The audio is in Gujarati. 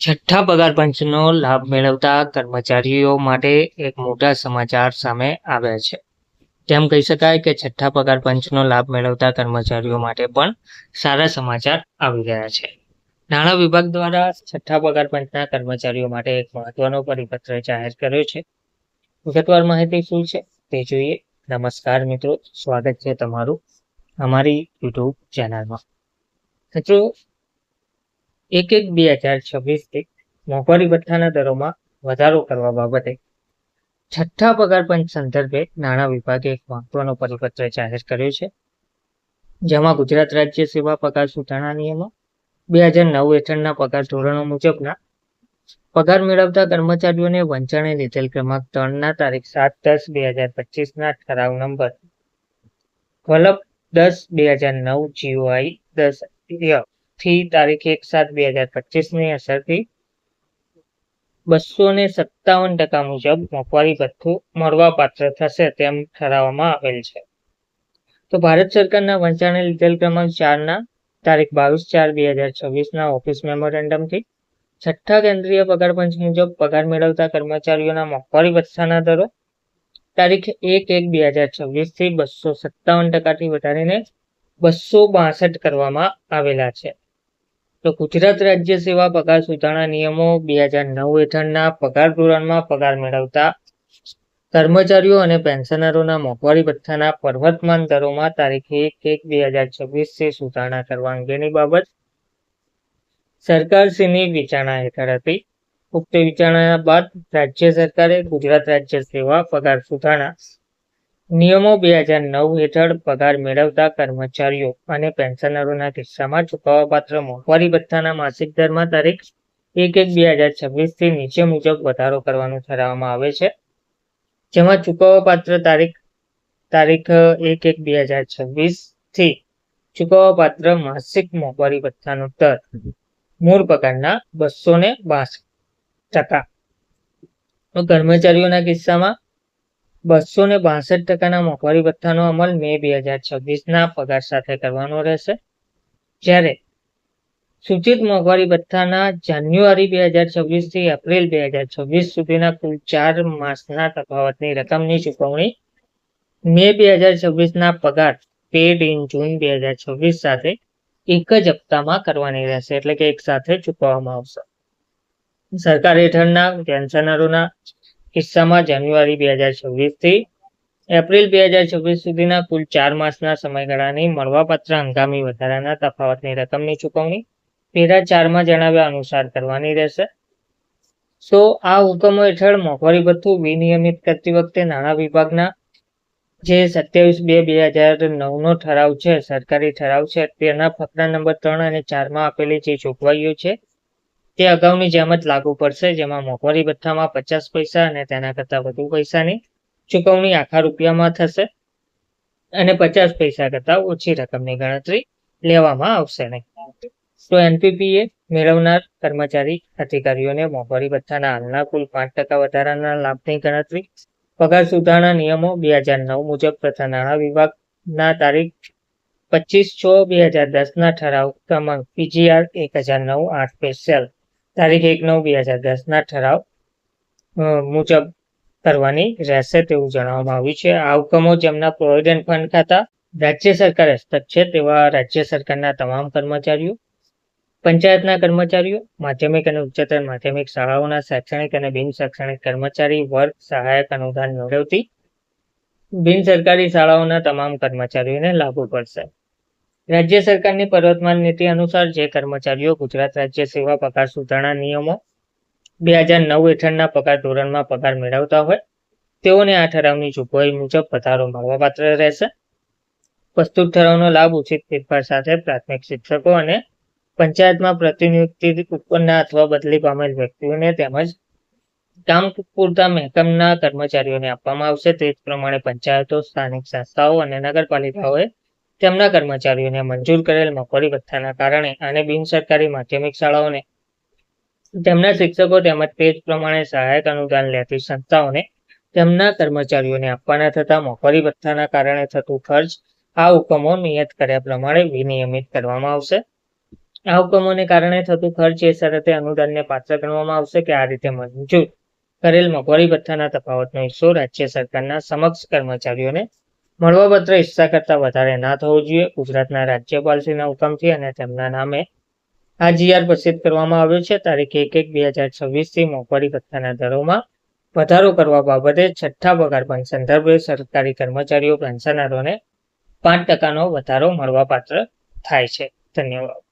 છઠ્ઠા પગાર પંચનો લાભ મેળવતા કર્મચારીઓ માટે એક મોટા સમાચાર સામે આવ્યા છે. તેમ કહી શકાય કે છઠ્ઠા પગાર પંચનો લાભ મેળવતા કર્મચારીઓ માટે પણ સારા સમાચાર આવી રહ્યા છે. નાણાં વિભાગ દ્વારા છઠ્ઠા પગાર પંચના કર્મચારીઓ માટે એક મહત્વનો પરિપત્ર જાહેર કર્યો છે. વિગતવાર માહિતી શું છે તે જોઈએ. નમસ્કાર મિત્રો, સ્વાગત છે તમારું અમારી યુટ્યુબ ચેનલમાં. મિત્રો, 1/1/2026 મોંઘવારી ભથ્થાના દરોમાં વધારો કરવા બાબતે છઠ્ઠા પગાર પંચ સંદર્ભે નાણાં વિભાગે એક મહત્વનો પરિપત્ર જાહેર કર્યો છે, જેમાં ગુજરાત રાજ્ય સેવા પગાર સુધારણા નિયમો 2009 હેઠળના પગાર ધોરણો મુજબના પગાર મેળવતા કર્મચારીઓને વંચાણે લીધેલ ક્રમાંક 3ના તારીખ 7/10/2025ના ઠરાવ નંબર કલમ 10/2009 GOI 10 થી તારીખ 1/7/2025ની અસરથી 257% મુજબ મોંઘવારી ભથ્થું મળવાપાત્ર થશે તેમ ઠરાવવામાં આવેલ છે. તો ભારત સરકારના વંચાણે લીધેલ ક્રમાંક 4ના તારીખ 22/4/2026ના ઓફિસ મેમોરેન્ડમથી છઠ્ઠા કેન્દ્રીય પગાર પંચ મુજબ પગાર મેળવતા કર્મચારીઓના મોંઘવારી ભથ્થાના દરો તારીખ 1/1/2026થી 257%થી વધારીને 262 કરવામાં આવેલા છે. તો ગુજરાત રાજ્ય સેવા પગાર સુધારણા નિયમો 2009 હેઠળના પગાર ધોરણમાં પગાર મેળવતા કર્મચારીઓ અને પેન્શનરોના મોંઘવારી ભથ્થાના પ્રવર્તમાન દરોમાં તારીખ 1/1/2026થી સુધારણા કરવા અંગેની બાબત સરકારશ્રીની વિચારણા હેઠળ હતી. ઉક્ત વિચારણા બાદ રાજ્ય સરકારે ગુજરાત રાજ્ય સેવા પગાર સુધારણા નિયમો 2009 હેઠળ પગાર મેળવતા કર્મચારીઓ અને પેન્શનરોના કિસ્સામાં ચૂકવવાપાત્ર મોંઘવારી ભથ્થાના માસિક દરમાં તારીખ 1/1/2026થી નીચે મુજબ વધારો કરવાનું ઠરાવવામાં આવે છે, જેમાં ચૂકવવાપાત્ર તારીખ 1/1/2026થી ચૂકવવાપાત્ર માસિક મોંઘવારી ભથ્થાનો દર મૂળ પગારના 262%. કર્મચારીઓના કિસ્સામાં 262%ના મોંઘવારી ભથ્થાનો અમલ મે 2026ના પગાર સાથે કરવાનો રહેશે, જ્યારે સૂચિત મોંઘવારી ભથ્થાના જાન્યુઆરી 2026થી એપ્રિલ 2026 સુધીના કુલ 4 માસના તફાવતની રકમની ચૂકવણી મે 2026ના પગાર પેડ ઇન જૂન 2026 સાથે એક જ હપ્તામાં કરવાની રહેશે, એટલે કે એક સાથે ચૂકવવામાં આવશે. સરકાર હેઠળના પેન્શનરોના કિસ્સામાં જાન્યુઆરી 2026થી એપ્રિલ 2026 સુધીના કુલ 4 માસના સમયગાળાની મળવાપાત્ર હંગામી વધારાના તફાવતની રકમની ચૂકવણી પેરા 4માં જણાવ્યા અનુસાર કરવાની રહેશે. તો આ હુકમો હેઠળ મોંઘવારી ભથ્થું વિનિયમિત કરતી વખતે નાણાં વિભાગના જે 27/2/2009નો ઠરાવ છે, સરકારી ઠરાવ છે, તેના ફકરા નંબર 3 અને 4માં આપેલી જે જોગવાઈઓ છે તે અગાઉની જેમ જ લાગુ પડશે, જેમાં મોંઘવારી ભથ્થામાં 50 પૈસા અને તેના કરતાં વધુ પૈસાની ચૂકવણી આખા રૂપિયામાં થશે અને 50 પૈસા કરતાં ઓછી રકમની ગણતરી લેવામાં આવશે નહીં. તો એનપીપીએ મેળવનાર કર્મચારી અધિકારીઓને મોંઘવારી ભથ્થાના હાલના કુલ 5% વધારાના લાભની ગણતરી પગાર સુધારણા નિયમો 2009 મુજબ તથા નાણાં વિભાગના તારીખ 25/6/2010ના ઠરાવ ક્રમાંક PGR 1009 સ્પેશિયલ તારીખ 1/9/2010ના ઠરાવ મુજબ કરવાની રહેશે તેવું જણાવવામાં આવ્યું છે. આ હુકમો જેમના પ્રોવિડન્ટ ફંડ ખાતા રાજ્ય સરકાર હસ્તક છે તેવા રાજ્ય સરકારના તમામ કર્મચારીઓ, પંચાયતના કર્મચારીઓ, માધ્યમિક અને ઉચ્ચતર માધ્યમિક શાળાઓના શૈક્ષણિક અને બિન શૈક્ષણિક કર્મચારી વર્ગ સહાયક અનુદાન મેળવતી બિન સરકારી શાળાઓના તમામ કર્મચારીઓને લાગુ પડશે. રાજ્ય સરકારની પ્રવર્તમાન નીતિ અનુસાર જે કર્મચારીઓ ગુજરાત રાજ્ય સેવા પગાર સુધારણા નિયમો 2009 હેઠળના પગાર ધોરણમાં પગાર મેળવતા હોય તેઓને આ ઠરાવની જોગવાઈ મુજબ વધારો મળવાપાત્ર રહેશે. પ્રસ્તુત ઠરાવનો લાભ ઉચિત ફેરફાર સાથે પ્રાથમિક શિક્ષકો અને પંચાયતમાં પ્રતિનિયુક્તિ ઉપરના અથવા બદલી પામેલ વ્યક્તિઓને તેમજ કામ પૂરતા મહેકમના કર્મચારીઓને આપવામાં આવશે. તે જ પ્રમાણે પંચાયતો, સ્થાનિક સંસ્થાઓ અને નગરપાલિકાઓએ તેમના કર્મચારીઓને મંજૂર કરેલ મોંઘવારી ભથ્થાના કારણે અને બિન સરકારી માધ્યમિક શાળાઓને તેમના શિક્ષકો તેમજ તે જ પ્રમાણે સહાયક અનુદાન લેતી સંસ્થાઓને તેમના કર્મચારીઓને આપવાના થતા મોંઘવારી ભથ્થાના કારણે થતું ખર્ચ આ હુકમો નિયત કર્યા પ્રમાણે વિનિયમિત કરવામાં આવશે. આ હુકમોને કારણે થતું ખર્ચ એ શરતે અનુદાનને પાત્ર ગણવામાં આવશે કે આ રીતે મંજૂર કરેલ મોંઘવારી ભથ્થાના તફાવતનો હિસ્સો રાજ્ય સરકારના સમકક્ષ કર્મચારીઓને મળવાપાત્ર હિસ્સા કરતાં વધારે ના થવો જોઈએ. ગુજરાતના રાજ્યપાલશ્રીના હુકમથી અને તેમના નામે આ જીઆર પ્રસિદ્ધ કરવામાં આવ્યો છે. તારીખ 1/1/2026 થી મોંઘવારી ભથ્થાના દરોમાં વધારો કરવા બાબતે છઠ્ઠા પગાર પંચ સંદર્ભે સરકારી કર્મચારીઓ પેન્શનરોને 5% વધારો મળવાપાત્ર થાય છે. ધન્યવાદ.